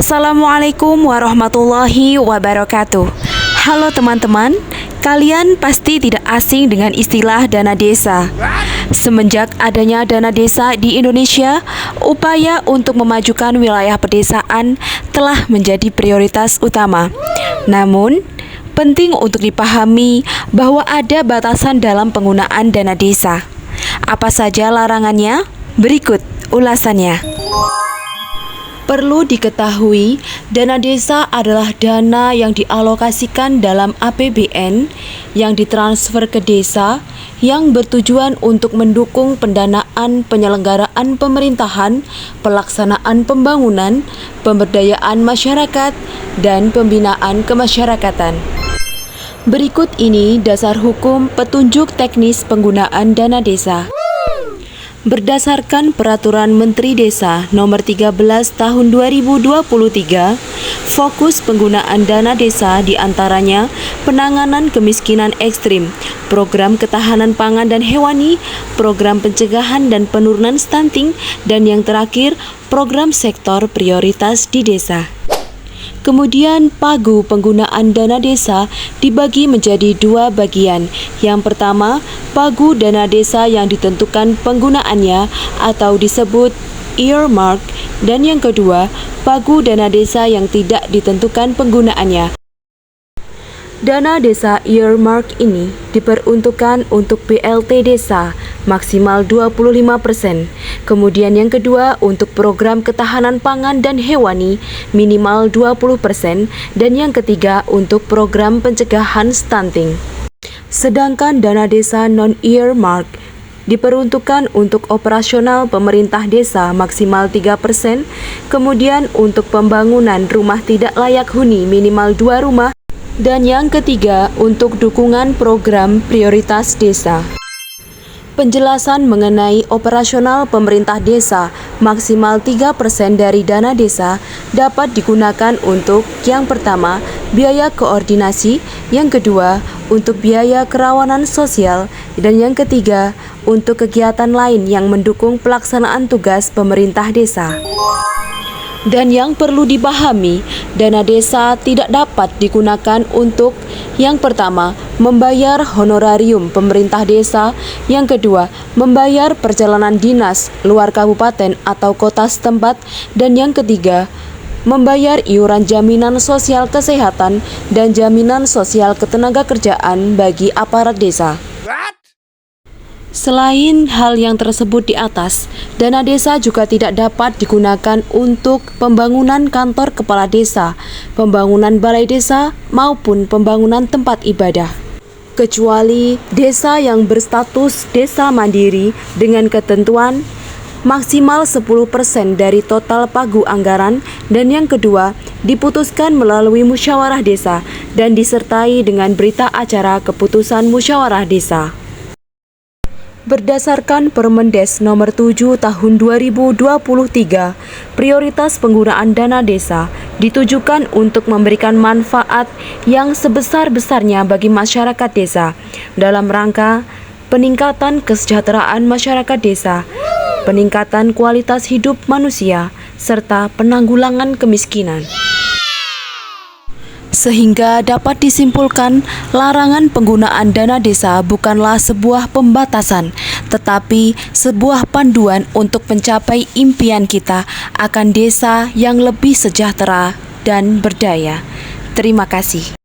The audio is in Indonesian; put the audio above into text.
Assalamualaikum warahmatullahi wabarakatuh. Halo teman-teman, kalian pasti tidak asing dengan istilah dana desa. Semenjak adanya dana desa di Indonesia, upaya untuk memajukan wilayah pedesaan telah menjadi prioritas utama. Namun, penting untuk dipahami bahwa ada batasan dalam penggunaan dana desa. Apa saja larangannya? Berikut ulasannya. Perlu diketahui, dana desa adalah dana yang dialokasikan dalam APBN yang ditransfer ke desa yang bertujuan untuk mendukung pendanaan penyelenggaraan pemerintahan, pelaksanaan pembangunan, pemberdayaan masyarakat, dan pembinaan kemasyarakatan. Berikut ini dasar hukum petunjuk teknis penggunaan dana desa. Berdasarkan Peraturan Menteri Desa Nomor 13 Tahun 2023, fokus penggunaan dana desa diantaranya penanganan kemiskinan ekstrim, program ketahanan pangan dan hewani, program pencegahan dan penurunan stunting, dan yang terakhir, program sektor prioritas di desa. Kemudian, pagu penggunaan dana desa dibagi menjadi dua bagian. Yang pertama, pagu dana desa yang ditentukan penggunaannya atau disebut earmark, dan yang kedua, pagu dana desa yang tidak ditentukan penggunaannya. Dana desa earmark ini diperuntukkan untuk BLT desa maksimal 25%. Kemudian yang kedua untuk program ketahanan pangan dan hewani minimal 20%, dan yang ketiga untuk program pencegahan stunting. Sedangkan dana desa non-earmark diperuntukkan untuk operasional pemerintah desa maksimal 3%, kemudian untuk pembangunan rumah tidak layak huni minimal 2 rumah, dan yang ketiga untuk dukungan program prioritas desa. Penjelasan mengenai operasional pemerintah desa maksimal 3% dari dana desa dapat digunakan untuk yang pertama, biaya koordinasi, yang kedua, untuk biaya kerawanan sosial, dan yang ketiga, untuk kegiatan lain yang mendukung pelaksanaan tugas pemerintah desa. Dan yang perlu dipahami, dana desa tidak dapat digunakan untuk yang pertama, membayar honorarium pemerintah desa, yang kedua, membayar perjalanan dinas luar kabupaten atau kota setempat, dan yang ketiga, membayar iuran jaminan sosial kesehatan dan jaminan sosial ketenagakerjaan bagi aparat desa. Selain hal yang tersebut di atas, dana desa juga tidak dapat digunakan untuk pembangunan kantor kepala desa, pembangunan balai desa, maupun pembangunan tempat ibadah. Kecuali desa yang berstatus desa mandiri dengan ketentuan maksimal 10% dari total pagu anggaran, dan yang kedua diputuskan melalui musyawarah desa dan disertai dengan berita acara keputusan musyawarah desa. Berdasarkan Permendes Nomor 7 Tahun 2023, prioritas penggunaan dana desa ditujukan untuk memberikan manfaat yang sebesar-besarnya bagi masyarakat desa dalam rangka peningkatan kesejahteraan masyarakat desa, peningkatan kualitas hidup manusia, serta penanggulangan kemiskinan. Sehingga dapat disimpulkan, larangan penggunaan dana desa bukanlah sebuah pembatasan, tetapi sebuah panduan untuk mencapai impian kita akan desa yang lebih sejahtera dan berdaya. Terima kasih.